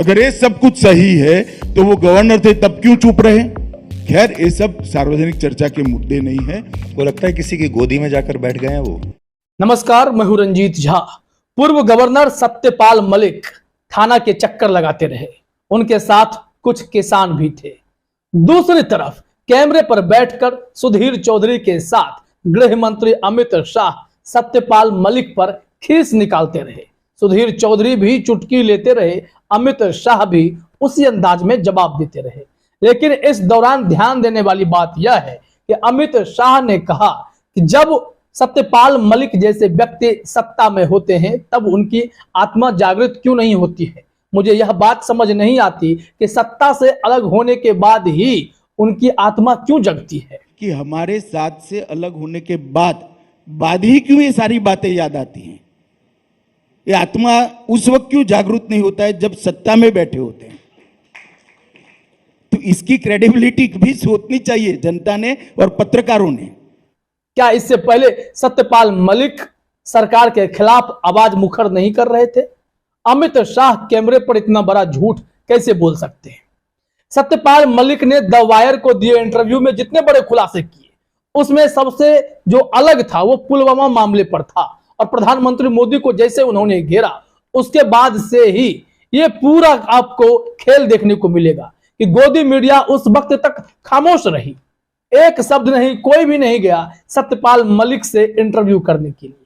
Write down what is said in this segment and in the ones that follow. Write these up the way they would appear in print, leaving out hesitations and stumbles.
अगर ये सब कुछ सही है तो वो गवर्नर थे तब क्यों चुप रहे? खैर ये सब सार्वजनिक चर्चा के मुद्दे नहीं है। वो लगता है किसी की गोदी में जाकर बैठ गए हैं वो। नमस्कार, मैं हूं रंजीत झा। पूर्व गवर्नर सत्यपाल मलिक थाना के चक्कर लगाते रहे, उनके साथ कुछ किसान भी थे। दूसरी तरफ कैमरे पर बैठकर सुधीर चौधरी के साथ गृह मंत्री अमित शाह सत्यपाल मलिक पर खीस निकालते रहे। सुधीर चौधरी भी चुटकी लेते रहे, अमित शाह भी उसी अंदाज में जवाब देते रहे। लेकिन इस दौरान ध्यान देने वाली बात यह है कि अमित शाह ने कहा कि जब सत्यपाल मलिक जैसे व्यक्ति सत्ता में होते हैं तब उनकी आत्मा जागृत क्यों नहीं होती है। मुझे यह बात समझ नहीं आती कि सत्ता से अलग होने के बाद ही उनकी आत्मा क्यों जगती है, कि हमारे साथ से अलग होने के बाद ही क्यों ये सारी बातें याद आती हैं। ये आत्मा उस वक्त क्यों जागरूक नहीं होता है जब सत्ता में बैठे होते हैं। तो इसकी क्रेडिबिलिटी भी सोचनी चाहिए जनता ने और पत्रकारों ने। क्या इससे पहले सत्यपाल मलिक सरकार के खिलाफ आवाज मुखर नहीं कर रहे थे? अमित शाह कैमरे पर इतना बड़ा झूठ कैसे बोल सकते हैं? सत्यपाल मलिक ने द वायर को दिए इंटरव्यू में जितने बड़े खुलासे किए, उसमें सबसे जो अलग था वो पुलवामा मामले पर था। और प्रधानमंत्री मोदी को जैसे उन्होंने घेरा, उसके बाद से ही ये पूरा आपको खेल देखने को मिलेगा कि गोदी मीडिया उस वक्त तक खामोश रही। एक शब्द नहीं, कोई भी नहीं गया सत्यपाल मलिक से इंटरव्यू करने के लिए।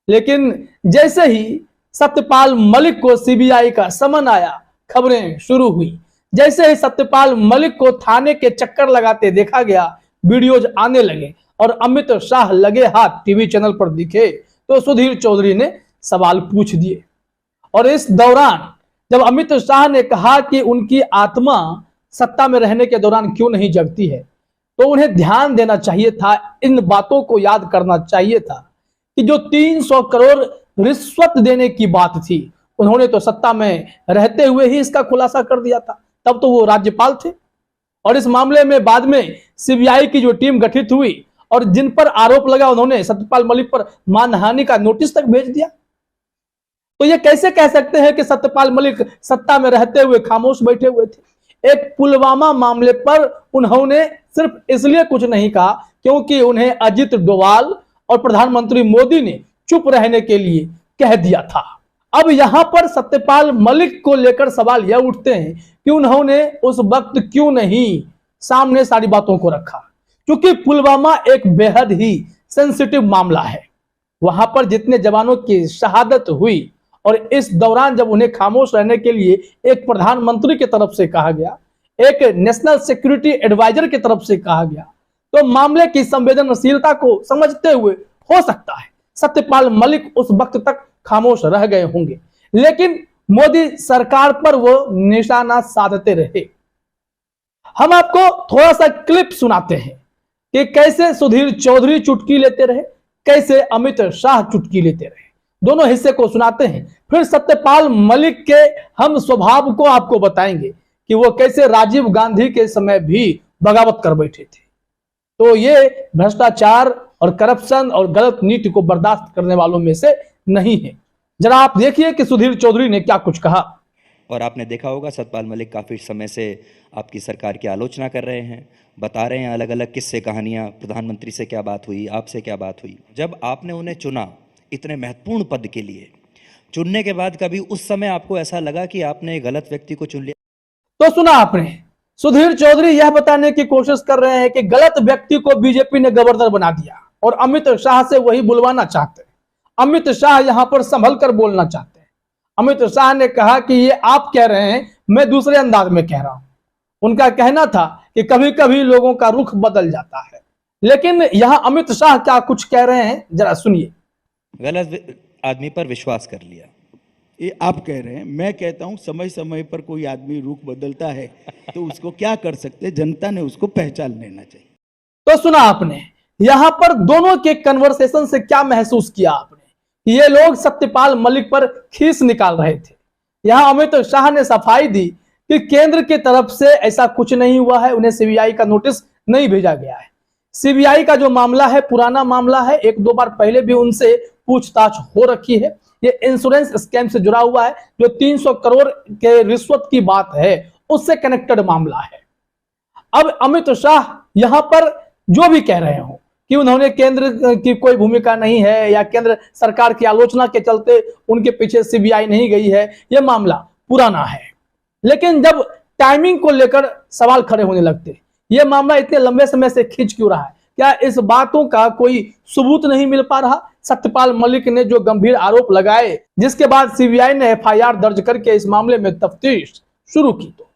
लेकिन जैसे ही सत्यपाल मलिक को सीबीआई का समन आया, खबरें शुरू हुई। जैसे ही सत्यपाल मलिक को थाने के चक्कर लगाते देखा गया, वीडियोज आने लगे और अमित शाह लगे हाथ टीवी चैनल पर दिखे, तो सुधीर चौधरी ने सवाल पूछ दिए। और इस दौरान जब अमित शाह ने कहा कि उनकी आत्मा सत्ता में रहने के दौरान क्यों नहीं जगती है, तो उन्हें ध्यान देना चाहिए था, इन बातों को याद करना चाहिए था कि जो 300 करोड़ रिश्वत देने की बात थी, उन्होंने तो सत्ता में रहते हुए ही इसका खुलासा कर दिया था। तब तो वो राज्यपाल थे। और इस मामले में बाद में सीबीआई की जो टीम गठित हुई और जिन पर आरोप लगा, उन्होंने सत्यपाल मलिक पर मानहानि का नोटिस तक भेज दिया। तो ये कैसे कह सकते हैं कि सत्यपाल मलिक सत्ता में रहते हुए खामोश बैठे हुए थे? एक पुलवामा मामले पर उन्होंने सिर्फ इसलिए कुछ नहीं कहा क्योंकि उन्हें अजित डोभाल और प्रधानमंत्री मोदी ने चुप रहने के लिए कह दिया था। अब यहां पर सत्यपाल मलिक को लेकर सवाल यह उठते हैं कि उन्होंने उस वक्त क्यों नहीं सामने सारी बातों को रखा, क्योंकि पुलवामा एक बेहद ही सेंसिटिव मामला है। वहां पर जितने जवानों की शहादत हुई और इस दौरान जब उन्हें खामोश रहने के लिए एक प्रधानमंत्री की तरफ से कहा गया, एक नेशनल सिक्योरिटी एडवाइजर की तरफ से कहा गया, तो मामले की संवेदनशीलता को समझते हुए हो सकता है सत्यपाल मलिक उस वक्त तक खामोश रह गए होंगे। लेकिन मोदी सरकार पर वो निशाना साधते रहे। हम आपको थोड़ा सा क्लिप सुनाते हैं कि कैसे सुधीर चौधरी चुटकी लेते रहे, कैसे अमित शाह चुटकी लेते रहे। दोनों हिस्से को सुनाते हैं, फिर सत्यपाल मलिक के हम स्वभाव को आपको बताएंगे कि वो कैसे राजीव गांधी के समय भी बगावत कर बैठे थे। तो ये भ्रष्टाचार और करप्शन और गलत नीति को बर्दाश्त करने वालों में से नहीं है। जरा आप देखिए कि सुधीर चौधरी ने क्या कुछ कहा। और आपने देखा होगा सत्यपाल मलिक काफ़ी समय से आपकी सरकार की आलोचना कर रहे हैं, बता रहे हैं अलग अलग किस्से कहानियां, प्रधानमंत्री से क्या बात हुई, आपसे क्या बात हुई। जब आपने उन्हें चुना इतने महत्वपूर्ण पद के लिए, चुनने के बाद कभी उस समय आपको ऐसा लगा कि आपने गलत व्यक्ति को चुन लिया? तो सुना आपने, सुधीर चौधरी यह बताने की कोशिश कर रहे हैं कि गलत व्यक्ति को बीजेपी ने गवर्नर बना दिया और अमित शाह से वही बुलवाना चाहते हैं। अमित शाह यहां पर संभल कर बोलना चाहते हैं। अमित शाह ने कहा कि ये आप कह रहे हैं, मैं दूसरे अंदाज में कह रहा हूं। उनका कहना था कि कभी कभी लोगों का रुख बदल जाता है। लेकिन यहां अमित शाह क्या कुछ कह रहे हैं, जरा सुनिए। गलत आदमी पर विश्वास कर लिया, ये आप कह रहे हैं। मैं कहता हूं समय समय पर कोई आदमी रुख बदलता है तो उसको क्या कर सकते, जनता ने उसको पहचान लेना चाहिए। तो सुना आपने, यहां पर दोनों के कन्वर्सेशन से क्या महसूस किया आपने? ये लोग सत्यपाल मलिक पर खीस निकाल रहे थे। यहां अमित शाह ने सफाई दी कि केंद्र की तरफ से ऐसा कुछ नहीं हुआ है, उन्हें सीबीआई का नोटिस नहीं भेजा गया है। सीबीआई का जो मामला है पुराना मामला है, एक दो बार पहले भी उनसे पूछताछ हो रखी है। ये इंश्योरेंस स्कैम से जुड़ा हुआ है, जो 300 करोड़ के रिश्वत की बात है उससे कनेक्टेड मामला है। अब अमित शाह यहां पर जो भी कह रहे हो कि उन्होंने केंद्र की कोई भूमिका नहीं है या केंद्र सरकार की आलोचना के चलते उनके पीछे सीबीआई नहीं गई है, यह मामला पुराना है। लेकिन जब टाइमिंग को लेकर सवाल खड़े होने लगते, यह मामला इतने लंबे समय से खींच क्यों रहा है? क्या इस बातों का कोई सबूत नहीं मिल पा रहा? सत्यपाल मलिक ने जो गंभीर आरोप लगाए, जिसके बाद सीबीआई ने एफआईआर दर्ज करके इस मामले में तफ्तीश शुरू की, तो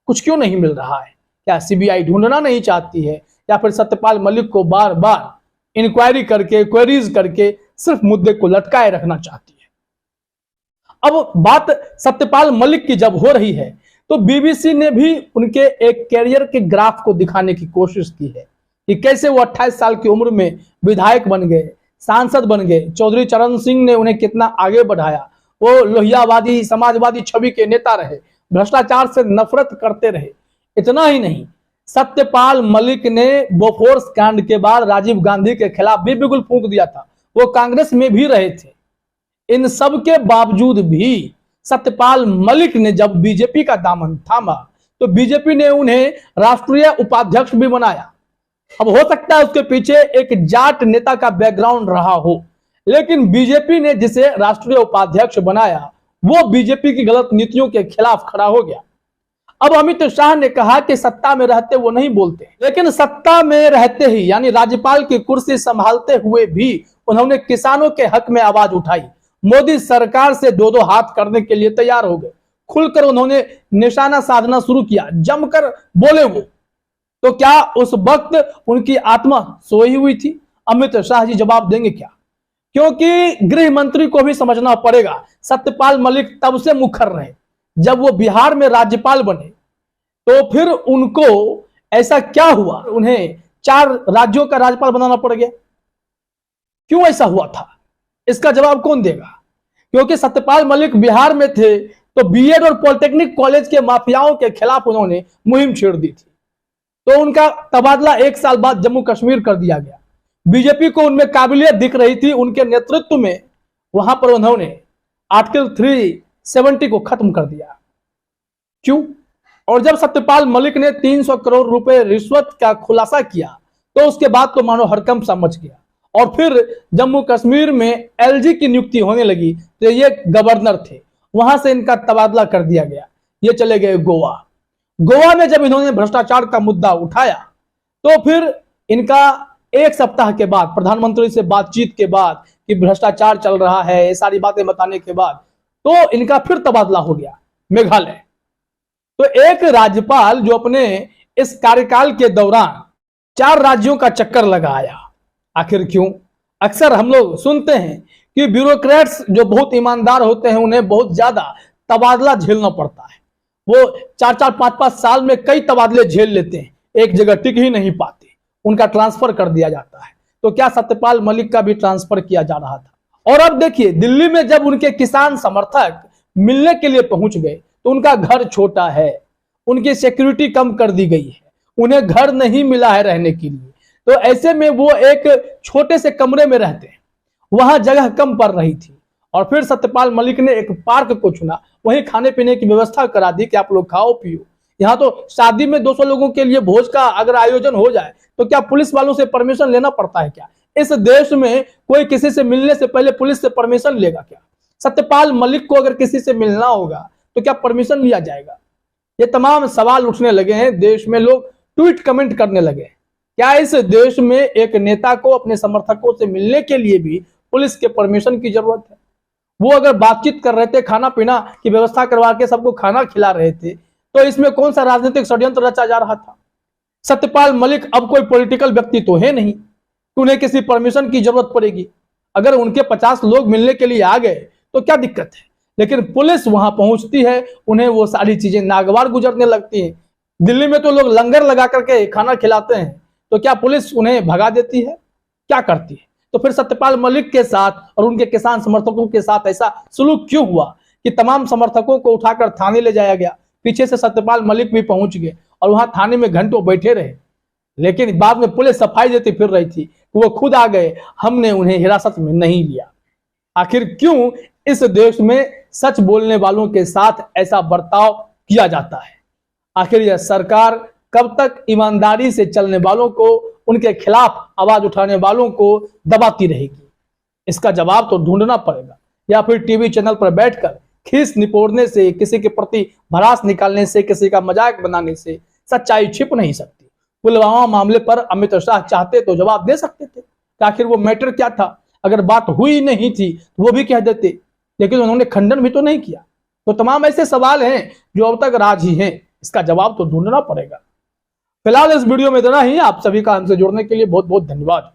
कुछ क्यों नहीं मिल रहा है? क्या सीबीआई ढूंढना नहीं चाहती है या फिर सत्यपाल मलिक को बार बार इंक्वायरी करके, क्वेरीज करके सिर्फ मुद्दे को लटकाए रखना चाहती है? अब बात सत्यपाल मलिक की जब हो रही है तो बीबीसी ने भी उनके एक कैरियर के ग्राफ को दिखाने की कोशिश की है कि कैसे वो 28 साल की उम्र में विधायक बन गए, सांसद बन गए। चौधरी चरण सिंह ने उन्हें कितना आगे बढ़ाया। वो लोहियावादी, समाजवादी छवि के नेता रहे, भ्रष्टाचार से नफरत करते रहे। इतना ही नहीं, सत्यपाल मलिक ने बोफोर्स कांड के बाद राजीव गांधी के खिलाफ भी बिगुल फूंक दिया था। वो कांग्रेस में भी रहे थे। इन सब के बावजूद भी सत्यपाल मलिक ने जब बीजेपी का दामन थामा तो बीजेपी ने उन्हें राष्ट्रीय उपाध्यक्ष भी बनाया। अब हो सकता है उसके पीछे एक जाट नेता का बैकग्राउंड रहा हो, लेकिन बीजेपी ने जिसे राष्ट्रीय उपाध्यक्ष बनाया वो बीजेपी की गलत नीतियों के खिलाफ खड़ा हो गया। अब अमित शाह ने कहा कि सत्ता में रहते वो नहीं बोलते, लेकिन सत्ता में रहते ही यानी राज्यपाल की कुर्सी संभालते हुए भी उन्होंने किसानों के हक में आवाज उठाई। मोदी सरकार से दो दो हाथ करने के लिए तैयार हो गए। खुलकर उन्होंने निशाना साधना शुरू किया, जमकर बोले वो। तो क्या उस वक्त उनकी आत्मा सोई हुई थी? अमित शाह जी जवाब देंगे क्या? क्योंकि गृह मंत्री को भी समझना पड़ेगा, सत्यपाल मलिक तब से मुखर रहे जब वो बिहार में राज्यपाल बने। तो फिर उनको ऐसा क्या हुआ, उन्हें 4 राज्यों का राज्यपाल बनाना पड़ गया? क्यों ऐसा हुआ था? इसका जवाब कौन देगा? क्योंकि सत्यपाल मलिक बिहार में थे तो बीएड और पॉलिटेक्निक कॉलेज के माफियाओं के खिलाफ उन्होंने मुहिम छेड़ दी थी। तो उनका तबादला 1 साल बाद जम्मू कश्मीर कर दिया गया। बीजेपी को उनमें काबिलियत दिख रही थी, उनके नेतृत्व में वहां पर उन्होंने आर्टिकल 370 को खत्म कर दिया। क्यों? और जब सत्यपाल मलिक ने 300 करोड़ रुपए रिश्वत का खुलासा किया तो उसके बाद तो मानो हड़कंप सा मच गया। और फिर जम्मू कश्मीर में एलजी की नियुक्ति होने लगी तो ये गवर्नर थे, वहां से इनका तबादला कर दिया गया। ये चले गए गोवा। गोवा में जब इन्होंने भ्रष्टाचार का मुद्दा उठाया तो फिर इनका 1 सप्ताह के बाद प्रधानमंत्री से बातचीत के बाद कि भ्रष्टाचार चल रहा है, ये सारी बातें बताने के बाद तो इनका फिर तबादला हो गया मेघालय। तो एक राज्यपाल जो अपने इस कार्यकाल के दौरान 4 राज्यों का चक्कर लगाया, आखिर क्यों? अक्सर हम लोग सुनते हैं कि ब्यूरोक्रेट्स जो बहुत ईमानदार होते हैं उन्हें बहुत ज्यादा तबादला झेलना पड़ता है। वो 4-4, 5-5 साल में कई तबादले झेल लेते हैं, एक जगह टिक ही नहीं पाते, उनका ट्रांसफर कर दिया जाता है। तो क्या सत्यपाल मलिक का भी ट्रांसफर किया जा रहा था? और अब देखिए, दिल्ली में जब उनके किसान समर्थक मिलने के लिए पहुंच गए तो उनका घर छोटा है, उनकी सिक्योरिटी कम कर दी गई है, उन्हें घर नहीं मिला है रहने के लिए। तो ऐसे में वो एक छोटे से कमरे में रहते हैं, वहां जगह कम पड़ रही थी। और फिर सत्यपाल मलिक ने एक पार्क को चुना, वहीं खाने पीने की व्यवस्था करा दी कि आप लोग खाओ पियो। यहाँ तो शादी में 200 लोगों के लिए भोज का अगर आयोजन हो जाए तो क्या पुलिस वालों से परमिशन लेना पड़ता है क्या? इस देश में कोई किसी से मिलने से पहले पुलिस से परमिशन लेगा क्या? सत्यपाल मलिक को अगर किसी से मिलना होगा तो क्या परमिशन लिया जाएगा? ये तमाम सवाल उठने लगे हैं। देश में लोग ट्वीट कमेंट करने लगे। क्या इस देश में एक नेता को अपने समर्थकों से मिलने के लिए भी पुलिस के परमिशन की जरूरत है? वो अगर बातचीत कर रहे थे, खाना पीना की व्यवस्था करवा के सबको खाना खिला रहे थे, तो इसमें कौन सा राजनीतिक षड्यंत्र रचा जा रहा था? सत्यपाल मलिक अब कोई पॉलिटिकल व्यक्ति तो है नहीं कि उन्हें किसी परमिशन की जरूरत पड़ेगी। अगर उनके 50 लोग मिलने के लिए आ गए तो क्या दिक्कत है? लेकिन पुलिस वहां पहुंचती है, उन्हें वो सारी चीजें नागवार गुजरने लगती हैं। दिल्ली में तो लोग लंगर लगा करके खाना खिलाते हैं, तो क्या पुलिस उन्हें भगा देती है? क्या करती है? तो फिर सत्यपाल मलिक के साथ और उनके किसान समर्थकों के साथ ऐसा सुलूक क्यों हुआ कि तमाम समर्थकों को उठाकर थाने ले जाया गया? पीछे से सत्यपाल मलिक भी पहुंच गए और वहां थाने में घंटों बैठे रहे, लेकिन बाद में पुलिस सफाई देती फिर रही थी कि वो खुद आ गए, हमने उन्हें हिरासत में नहीं लिया। आखिर क्यों इस देश में सच बोलने वालों के साथ ऐसा बर्ताव किया जाता है। आखिर यह सरकार कब तक ईमानदारी से चलने वालों को, उनके खिलाफ आवाज उठाने वालों को दबाती रहेगी? इसका जवाब तो ढूंढना पड़ेगा, या फिर टीवी चैनल पर बैठकर खीस निपोड़ने से, किसी के प्रति भड़ास निकालने से, किसी का मजाक बनाने से सच्चाई छिप नहीं सकती। पुलवामा मामले पर अमित शाह चाहते तो जवाब दे सकते थे कि आखिर वो मैटर क्या था। अगर बात हुई नहीं थी तो वो भी कह देते, लेकिन उन्होंने खंडन भी तो नहीं किया। तो तमाम ऐसे सवाल हैं जो अब तक राज ही हैं, इसका जवाब तो ढूंढना पड़ेगा। फिलहाल इस वीडियो में इतना ही। आप सभी का हमसे जुड़ने के लिए बहुत बहुत धन्यवाद।